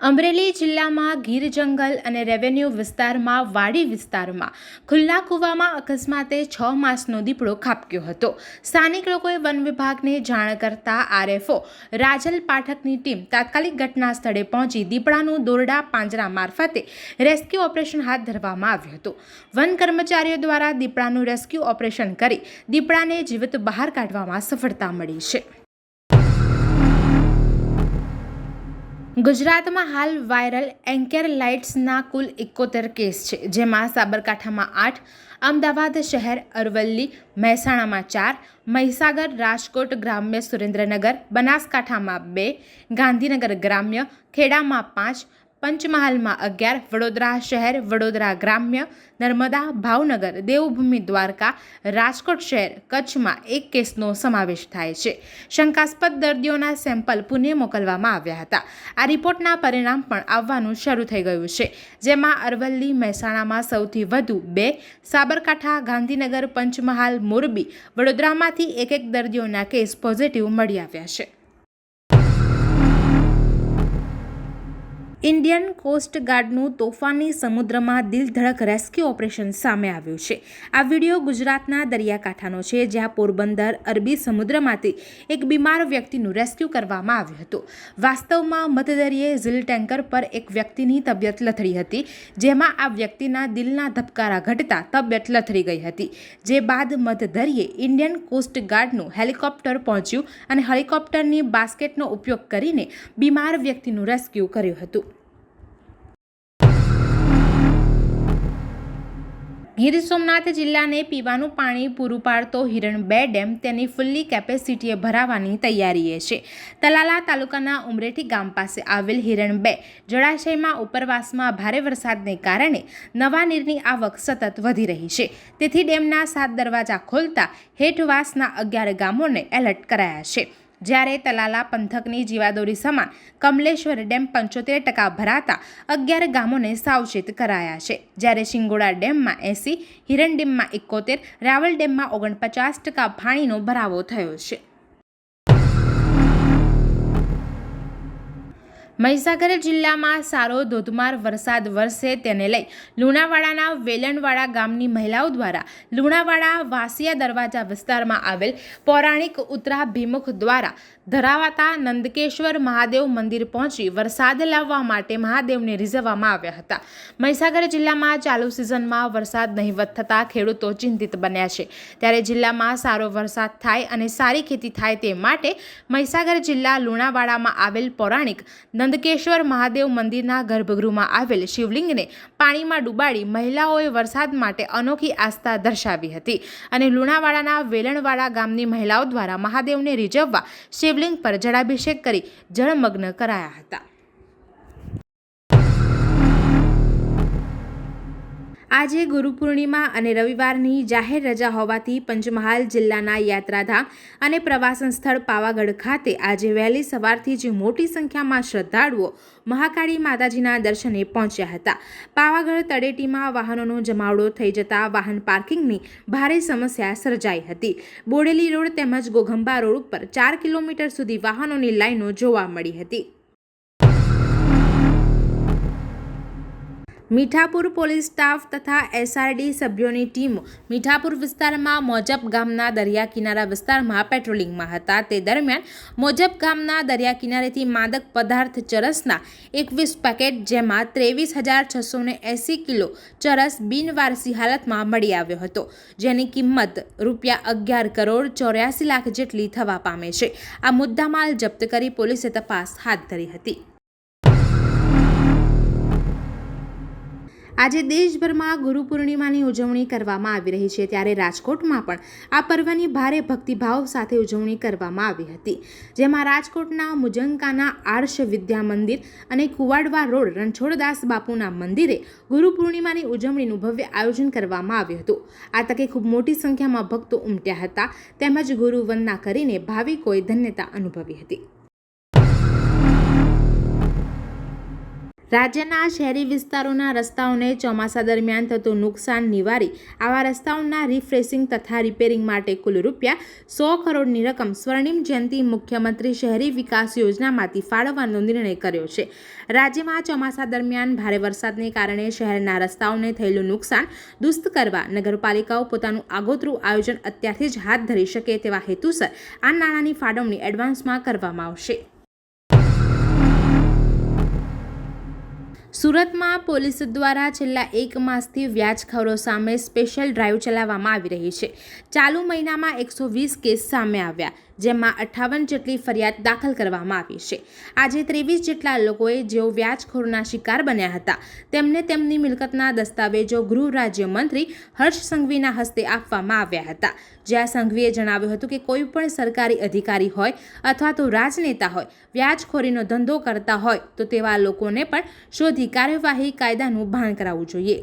અમરેલી જિલ્લામાં ગીર જંગલ અને રેવન્યુ વિસ્તારમાં વાડી વિસ્તારમાં ખુલ્લા કૂવામાં અકસ્માતે 6 માસનો દીપડો ખાબક્યો હતો. સ્થાનિક લોકોએ વન વિભાગને જાણ કરતા આરએફઓ રાજલ પાઠકની ટીમ તાત્કાલિક ઘટના સ્થળે પહોંચી દીપડાનું દોરડા પાંજરા મારફતે રેસ્ક્યુ ઓપરેશન હાથ ધરવામાં આવ્યું હતું. વન કર્મચારીઓ દ્વારા દીપડાનું રેસ્ક્યુ ઓપરેશન કરી દીપડાને જીવિત બહાર કાઢવામાં સફળતા મળી છે. ગુજરાતમાં હાલ વાયરલ એન્કેફેલાઇટિસના કુલ 71 કેસ છે, જેમાં સાબરકાંઠામાં 8, અમદાવાદ શહેર, અરવલ્લી, મહેસાણામાં 4, મહીસાગર, રાજકોટ ગ્રામ્ય, સુરેન્દ્રનગર, બનાસકાંઠામાં 2, ગાંધીનગર ગ્રામ્ય, ખેડામાં 5, પંચમહાલમાં 11, વડોદરા શહેર, વડોદરા ગ્રામ્ય, નર્મદા, ભાવનગર, દેવભૂમિ દ્વારકા, રાજકોટ શહેર, કચ્છમાં 1 કેસનો સમાવેશ થાય છે. શંકાસ્પદ દર્દીઓના સેમ્પલ પુણે મોકલવામાં આવ્યા હતા. આ રિપોર્ટના પરિણામ પણ આવવાનું શરૂ થઈ ગયું છે, જેમાં અરવલ્લી, મહેસાણામાં સૌથી વધુ 2, સાબરકાંઠા, ગાંધીનગર, પંચમહાલ, મોરબી, વડોદરામાંથી 1 દર્દીઓના કેસ પોઝિટિવ મળી આવ્યા છે. ઇન્ડિયન કોસ્ટ ગાર્ડનું તોફાની સમુદ્રમાં દિલધડક રેસ્ક્યુ ઓપરેશન સામે આવ્યું છે. આ વિડીયો ગુજરાતના દરિયાકાંઠાનો છે, જ્યાં પોરબંદર અરબી સમુદ્રમાંથી એક બીમાર વ્યક્તિનું રેસ્ક્યુ કરવામાં આવ્યું હતું. વાસ્તવમાં મધદરિયે ઝીલ ટેન્કર પર એક વ્યક્તિની તબિયત લથડી હતી, જેમાં આ વ્યક્તિના દિલના ધબકારા ઘટતા તબિયત લથડી ગઈ હતી. જે બાદ મધદરિયે ઇન્ડિયન કોસ્ટ ગાર્ડનું હેલિકોપ્ટર પહોંચ્યું અને હેલિકોપ્ટરની બાસ્કેટનો ઉપયોગ કરીને બીમાર વ્યક્તિનું રેસ્ક્યુ કર્યું હતું. ગીર સોમનાથ જિલ્લાને પીવાનું પાણી પૂરું પાડતો હિરણ 2 ડેમ તેની ફુલ્લી કેપેસિટીએ ભરાવાની તૈયારીએ છે. તલાલા તાલુકાના ઉમરેઠી ગામ પાસે આવેલ હિરણ 2 જળાશયમાં ઉપરવાસમાં ભારે વરસાદને કારણે નવા નીરની આવક સતત વધી રહી છે. તેથી ડેમના 7 દરવાજા ખોલતા હેઠવાસના 11 ગામોને એલર્ટ કરાયા છે. જ્યારે તલાલા પંથકની જીવાદોરી સમાન કમલેશ્વર ડેમ 75% ભરાતા 11 ગામોને સાવચેત કરાયા છે. જ્યારે શિંગોડા ડેમમાં 80, હિરણ ડેમમાં 71, રાવલ ડેમમાં 49% પાણીનો ભરાવો થયો છે. મહીસાગર જિલ્લામાં સારો ધોધમાર વરસાદ વરસે તેને લઈ લુણાવાડાના વેલણવાડા ગામની મહિલાઓ દ્વારા લુણાવાડા વાસિયા દરવાજા વિસ્તારમાં આવેલ પૌરાણિક ઉત્તરાભિમુખ દ્વારા ધરાવાતા નંદકેશ્વર મહાદેવ મંદિર પહોંચી વરસાદ લાવવા માટે મહાદેવને રીઝવવામાં આવ્યા હતા. મહીસાગર જિલ્લામાં ચાલુ સિઝનમાં વરસાદ નહિવત થતાં ખેડૂતો ચિંતિત બન્યા છે. ત્યારે જિલ્લામાં સારો વરસાદ થાય અને સારી ખેતી થાય તે માટે મહીસાગર જિલ્લા લુણાવાડામાં આવેલ પૌરાણિક નંદકેશ્વર મહાદેવ મંદિરના ગર્ભગૃહમાં આવેલ શિવલિંગને પાણીમાં ડૂબાડી મહિલાઓએ વરસાદ માટે અનોખી આસ્થા દર્શાવી હતી અને લુણાવાડાના વેલણવાડા ગામની મહિલાઓ દ્વારા મહાદેવને રીઝવવા શિવલિંગ પર જળાભિષેક કરી જળમગ્ન કરાયા હતા. આજે ગુરુ પૂર્ણિમા અને રવિવારની જાહેર રજા હોવાથી પંચમહાલ જિલ્લાના યાત્રાધામ અને પ્રવાસન સ્થળ પાવાગઢ ખાતે આજે વહેલી સવારથી જ મોટી સંખ્યામાં શ્રદ્ધાળુઓ મહાકાળી માતાજીના દર્શને પહોંચ્યા હતા. પાવાગઢ તળેટીમાં વાહનોનો જમાવડો થઈ જતા વાહન પાર્કિંગની ભારે સમસ્યા સર્જાઈ હતી. બોડેલી રોડ તેમજ ઘોઘંબા રોડ ઉપર 4 કિલોમીટર સુધી વાહનોની લાઈનો જોવા મળી હતી. મીઠાપુર પોલીસ સ્ટાફ તથા એસઆરડી સભ્યોની ટીમો મીઠાપુર વિસ્તારમાં મોજપ ગામના દરિયા કિનારા વિસ્તારમાં પેટ્રોલિંગમાં હતા. તે દરમિયાન મોજપ ગામના દરિયા કિનારેથી માદક પદાર્થ ચરસના 21 પેકેટ, જેમાં 23,680 કિલો ચરસ બિનવારસી હાલતમાં મળી આવ્યો હતો, જેની કિંમત ₹11,84,00,00,000 જેટલી થવા પામે છે. આ મુદ્દામાલ જપ્ત કરી પોલીસે તપાસ હાથ ધરી હતી. આજે દેશભરમાં ગુરુ પૂર્ણિમાની ઉજવણી કરવામાં આવી રહી છે. ત્યારે રાજકોટમાં પણ આ પર્વની ભારે ભક્તિભાવ સાથે ઉજવણી કરવામાં આવી હતી, જેમાં રાજકોટના મુજંકાના આર્ષ વિદ્યા મંદિર અને કુવાડવા રોડ રણછોડદાસ બાપુના મંદિરે ગુરુ પૂર્ણિમાની ઉજવણીનું ભવ્ય આયોજન કરવામાં આવ્યું હતું. આ તકે ખૂબ મોટી સંખ્યામાં ભક્તો ઉમટ્યા હતા તેમજ ગુરુ વંદના કરીને ભાવિકોએ ધન્યતા અનુભવી હતી. રાજ્યના શહેરી વિસ્તારોના રસ્તાઓને ચોમાસા દરમિયાન થતું નુકસાન નિવારી આવા રસ્તાઓના રિફ્રેશિંગ તથા રિપેરિંગ માટે કુલ ₹100 કરોડની રકમ સ્વર્ણિમ જયંતિ મુખ્યમંત્રી શહેરી વિકાસ યોજનામાંથી ફાળવવાનો નિર્ણય કર્યો છે. રાજ્યમાં ચોમાસા દરમિયાન ભારે વરસાદને કારણે શહેરના રસ્તાઓને થયેલું નુકસાન દુસ્ત કરવા નગરપાલિકાઓ પોતાનું આગોતરું આયોજન અત્યારથી જ હાથ ધરી શકે તેવા હેતુસર આ નાણાંની ફાળવણી એડવાન્સમાં કરવામાં આવશે. સુરતમાં પોલીસ દ્વારા છેલ્લા 1 માસથી વ્યાજખોરો સામે સ્પેશિયલ ડ્રાઈવ ચલાવવામાં આવી રહી છે. ચાલુ મહિનામાં 120 કેસ સામે આવ્યા, જેમાં 58 જેટલી ફરિયાદ દાખલ કરવામાં આવી છે. આજે 23 જેટલા લોકોએ જેઓ વ્યાજખોરના શિકાર બન્યા હતા તેમને તેમની મિલકતના દસ્તાવેજો ગૃહ રાજ્યમંત્રી હર્ષ સંઘવીના હસ્તે આપવામાં આવ્યા હતા. જ્યાં સંઘવીએ જણાવ્યું હતું કે કોઈ પણ સરકારી અધિકારી હોય અથવા તો રાજનેતા હોય વ્યાજખોરીનો ધંધો કરતા હોય તો તેવા લોકોને પણ શોધી કાર્યવાહી કાયદાનું ભાન કરાવવું જોઈએ.